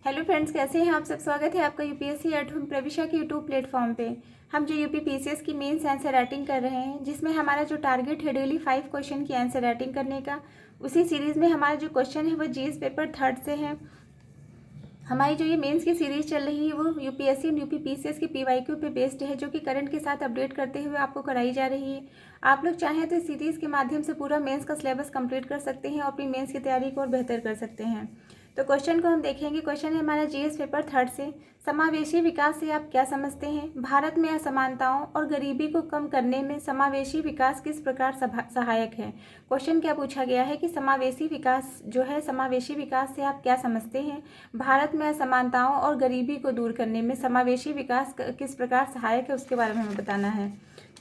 Hello friends, कैसे हैं आप सब। स्वागत है आपका यूपीएससी एट होम प्रविशा के यूट्यूब प्लेटफॉर्म पे। हम जो यूपी पीसीएस की मेंस आंसर राइटिंग कर रहे हैं, जिसमें हमारा जो टारगेट है डेली 5 क्वेश्चन की आंसर राइटिंग करने का, उसी सीरीज़ में हमारा जो क्वेश्चन है वो जीएस पेपर 3 से है। हमारी जो ये मेंस की सीरीज़ चल रही है वो यूपीएससी और यूपी पीसीएस की पीवाईक्यू पे बेस्ड है, जो कि करंट के साथ अपडेट करते हुए आपको कराई जा रही है। आप लोग चाहें तो इस सीरीज़ के माध्यम से पूरा मेंस का सिलेबस कंप्लीट कर सकते हैं और अपनी मेंस की तैयारी को और बेहतर कर सकते हैं। तो क्वेश्चन को हम देखेंगे। क्वेश्चन है हमारा जीएस पेपर 3 से, समावेशी विकास से आप क्या समझते हैं। भारत में असमानताओं और गरीबी को कम करने में समावेशी विकास किस प्रकार सहायक है। क्वेश्चन क्या पूछा गया है कि समावेशी विकास जो है, समावेशी विकास से आप क्या समझते हैं। भारत में असमानताओं और गरीबी को दूर करने में समावेशी विकास किस प्रकार सहायक है, उसके बारे में हमें बताना है।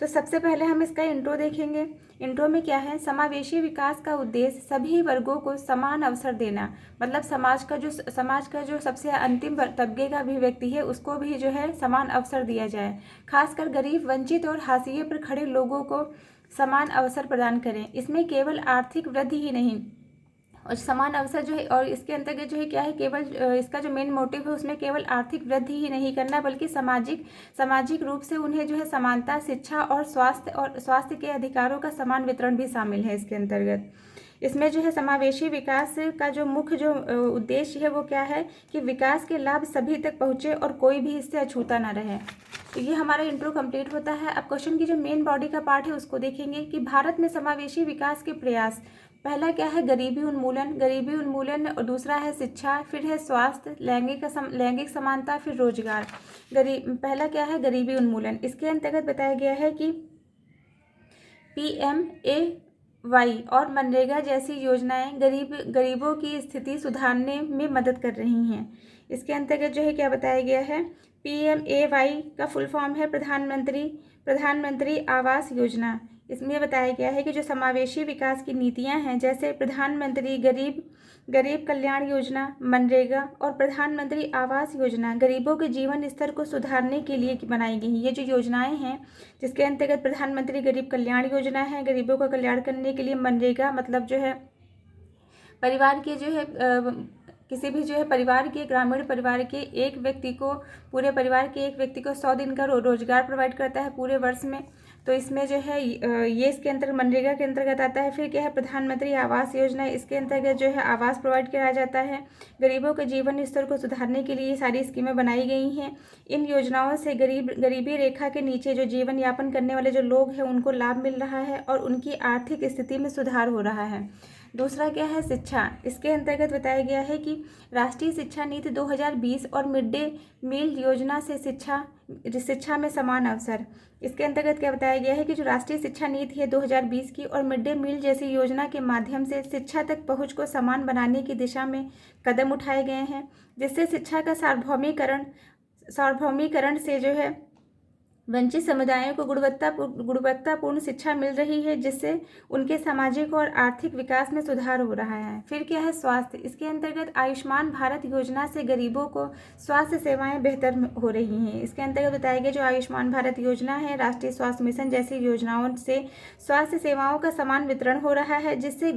तो सबसे पहले हम इसका इंट्रो देखेंगे। इंट्रो में क्या है, समावेशी विकास का उद्देश्य सभी वर्गों को समान अवसर देना। मतलब समाज का जो सबसे अंतिम तबके का भी व्यक्ति है, उसको भी जो है समान अवसर दिया जाए। खासकर गरीब, वंचित और हाशिए पर खड़े लोगों को समान अवसर प्रदान करें। इसमें केवल आर्थिक वृद्धि ही नहीं, और समान अवसर जो है, और इसके अंतर्गत जो है क्या है, केवल इसका जो मेन मोटिव है उसमें केवल आर्थिक वृद्धि ही नहीं करना, बल्कि सामाजिक रूप से उन्हें जो है समानता, शिक्षा और स्वास्थ्य के अधिकारों का समान वितरण भी शामिल है इसके अंतर्गत। इसमें जो है समावेशी विकास का जो मुख्य जो उद्देश्य है वो क्या है कि विकास के लाभ सभी तक पहुँचे और कोई भी इससे अछूता ना रहे। तो ये हमारा इंट्रो कंप्लीट होता है। अब क्वेश्चन की जो मेन बॉडी का पार्ट है उसको देखेंगे कि भारत में समावेशी विकास के प्रयास। पहला क्या है, गरीबी उन्मूलन, और दूसरा है शिक्षा, फिर है स्वास्थ्य, लैंगिक समानता, फिर रोजगार। पहला क्या है, गरीबी उन्मूलन। इसके अंतर्गत बताया गया है कि PMAY और मनरेगा जैसी योजनाएं गरीबों की स्थिति सुधारने में मदद कर रही हैं। इसके अंतर्गत जो है क्या बताया गया है, PMAY का फुल फॉर्म है प्रधानमंत्री आवास योजना। इसमें बताया गया है कि जो समावेशी विकास की नीतियां हैं, जैसे प्रधानमंत्री गरीब कल्याण योजना, मनरेगा और प्रधानमंत्री आवास योजना, गरीबों के जीवन स्तर को सुधारने के लिए बनाई गई। ये जो योजनाएं हैं, जिसके अंतर्गत प्रधानमंत्री गरीब कल्याण योजना है, गरीबों का कल्याण करने के लिए मनरेगा मतलब जो है परिवार के जो है किसी भी जो है परिवार के, ग्रामीण परिवार के एक व्यक्ति को, पूरे परिवार के एक व्यक्ति को 100 दिन का रोजगार प्रोवाइड करता है पूरे वर्ष में। तो इसमें जो है ये इसके अंतर्गत मनरेगा के अंतर्गत आता है। फिर क्या है, प्रधानमंत्री आवास योजना, इसके अंतर्गत जो है आवास प्रोवाइड कराया जाता है। गरीबों के जीवन स्तर को सुधारने के लिए ये सारी स्कीमें बनाई गई हैं। इन योजनाओं से गरीबी रेखा के नीचे जो जीवन यापन करने वाले जो लोग हैं उनको लाभ मिल रहा है और उनकी आर्थिक स्थिति में सुधार हो रहा है। दूसरा क्या है, शिक्षा। इसके अंतर्गत बताया गया है कि राष्ट्रीय शिक्षा नीति 2020 और मिड डे मील योजना से शिक्षा में समान अवसर। इसके अंतर्गत क्या बताया गया है कि जो राष्ट्रीय शिक्षा नीति है 2020 की और मिड डे मील जैसी योजना के माध्यम से शिक्षा तक पहुंच को समान बनाने की दिशा में कदम उठाए गए हैं, जिससे शिक्षा का सार्वभौमिकरण से जो है वंचित समुदायों को गुणवत्तापूर्ण शिक्षा मिल रही है, जिससे उनके सामाजिक और आर्थिक विकास में सुधार हो रहा है। फिर क्या है, स्वास्थ्य। इसके अंतर्गत आयुष्मान भारत योजना से गरीबों को स्वास्थ्य सेवाएं बेहतर हो रही हैं। इसके अंतर्गत बताया गया जो आयुष्मान भारत योजना है, राष्ट्रीय स्वास्थ्य मिशन जैसी योजनाओं से स्वास्थ्य सेवाओं का समान वितरण हो रहा है, जिससे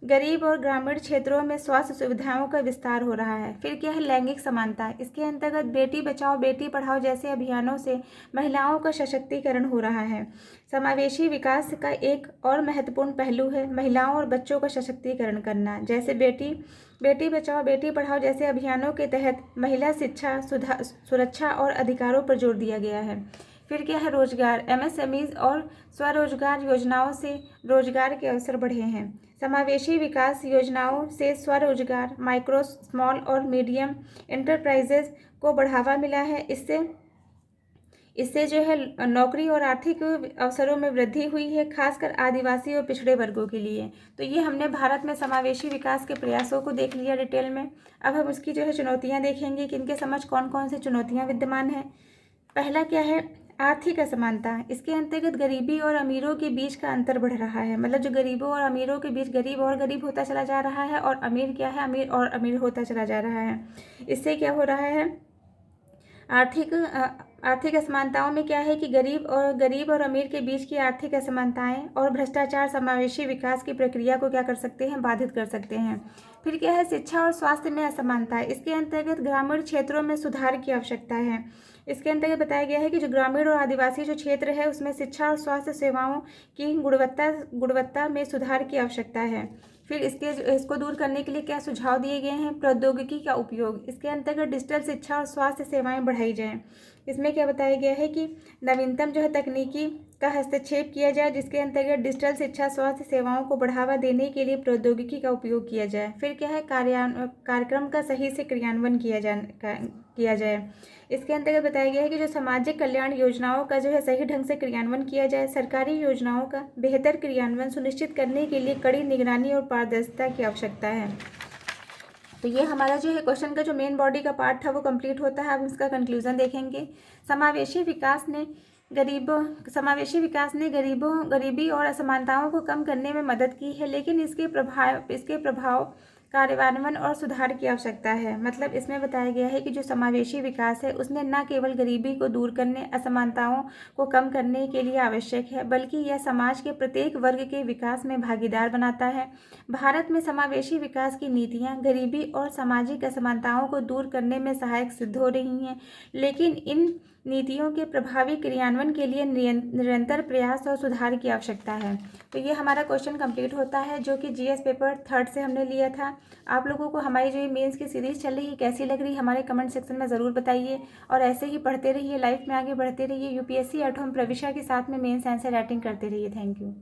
गरीब और ग्रामीण क्षेत्रों में स्वास्थ्य सुविधाओं का विस्तार हो रहा है। फिर क्या है, लैंगिक समानता। इसके अंतर्गत बेटी बचाओ बेटी पढ़ाओ जैसे अभियानों से महिलाओं का सशक्तिकरण हो रहा है। समावेशी विकास का एक और महत्वपूर्ण पहलू है महिलाओं और बच्चों का सशक्तिकरण करना, जैसे बेटी बचाओ बेटी पढ़ाओ जैसे अभियानों के तहत महिला शिक्षा, सुरक्षा और अधिकारों पर जोर दिया गया है। फिर क्या है, रोजगार। MSMEs और स्वरोजगार योजनाओं से रोजगार के अवसर बढ़े हैं। समावेशी विकास योजनाओं से स्वरोजगार, माइक्रो, स्मॉल और मीडियम एंटरप्राइजेज को बढ़ावा मिला है। इससे जो है नौकरी और आर्थिक अवसरों में वृद्धि हुई है, खासकर आदिवासी और पिछड़े वर्गों के लिए। तो ये हमने भारत में समावेशी विकास के प्रयासों को देख लिया डिटेल में। अब हम उसकी जो है चुनौतियां देखेंगे कि इनके समझ कौन कौन सी चुनौतियां विद्यमान हैं। पहला क्या है, आर्थिक असमानता। इसके अंतर्गत गरीबी और अमीरों के बीच का अंतर बढ़ रहा है। मतलब जो गरीबों और अमीरों के बीच गरीब और गरीब होता चला जा रहा है, और अमीर क्या है, अमीर और अमीर होता चला जा रहा है। इससे क्या हो रहा है, आर्थिक असमानताओं में क्या है कि गरीब और अमीर के बीच की आर्थिक असमानताएं और भ्रष्टाचार समावेशी विकास की प्रक्रिया को क्या कर सकते हैं, बाधित कर सकते हैं। फिर क्या है, शिक्षा और स्वास्थ्य में असमानता है। इसके अंतर्गत ग्रामीण क्षेत्रों में सुधार की आवश्यकता है। इसके अंतर्गत बताया गया है कि जो ग्रामीण और आदिवासी जो क्षेत्र है उसमें शिक्षा और स्वास्थ्य सेवाओं की गुणवत्ता में सुधार की आवश्यकता है। फिर इसको दूर करने के लिए क्या सुझाव दिए गए हैं, प्रौद्योगिकी का उपयोग। इसके अंतर्गत डिजिटल शिक्षा और स्वास्थ्य सेवाएं बढ़ाई जाएं। इसमें क्या बताया गया है कि नवीनतम जो है तकनीकी का हस्तक्षेप किया जाए, जिसके अंतर्गत डिजिटल शिक्षा स्वास्थ्य सेवाओं को बढ़ावा देने के लिए प्रौद्योगिकी का उपयोग किया जाए। फिर क्या है, कार्यक्रम का सही से क्रियान्वयन किया जाए। इसके अंतर्गत बताया गया है कि जो सामाजिक कल्याण योजनाओं का जो है सही ढंग से क्रियान्वयन किया जाए। सरकारी योजनाओं का बेहतर क्रियान्वयन सुनिश्चित करने के लिए कड़ी निगरानी और पारदर्शिता की आवश्यकता है। तो ये हमारा जो है क्वेश्चन का जो मेन बॉडी का पार्ट था वो कंप्लीट होता है। अब इसका कंक्लूजन देखेंगे। समावेशी विकास ने गरीबी और असमानताओं को कम करने में मदद की है, लेकिन इसके प्रभाव कार्यान्वयन और सुधार की आवश्यकता है। मतलब इसमें बताया गया है कि जो समावेशी विकास है उसने न केवल गरीबी को दूर करने, असमानताओं को कम करने के लिए आवश्यक है, बल्कि यह समाज के प्रत्येक वर्ग के विकास में भागीदार बनाता है। भारत में समावेशी विकास की नीतियाँ गरीबी और सामाजिक असमानताओं को दूर करने में सहायक सिद्ध हो रही हैं, लेकिन इन नीतियों के प्रभावी क्रियान्वयन के लिए निरंतर प्रयास और सुधार की आवश्यकता है। तो ये हमारा क्वेश्चन कंप्लीट होता है, जो कि जीएस पेपर 3 से हमने लिया था। आप लोगों को हमारी जो ये मेंस की सीरीज़ चल रही है कैसी लग रही है हमारे कमेंट सेक्शन में ज़रूर बताइए, और ऐसे ही पढ़ते रहिए, लाइफ में आगे बढ़ते रहिए। यूपीएससी एट होम प्रविशा के साथ में मेंस आंसर राइटिंग करते रहिए। Thank you.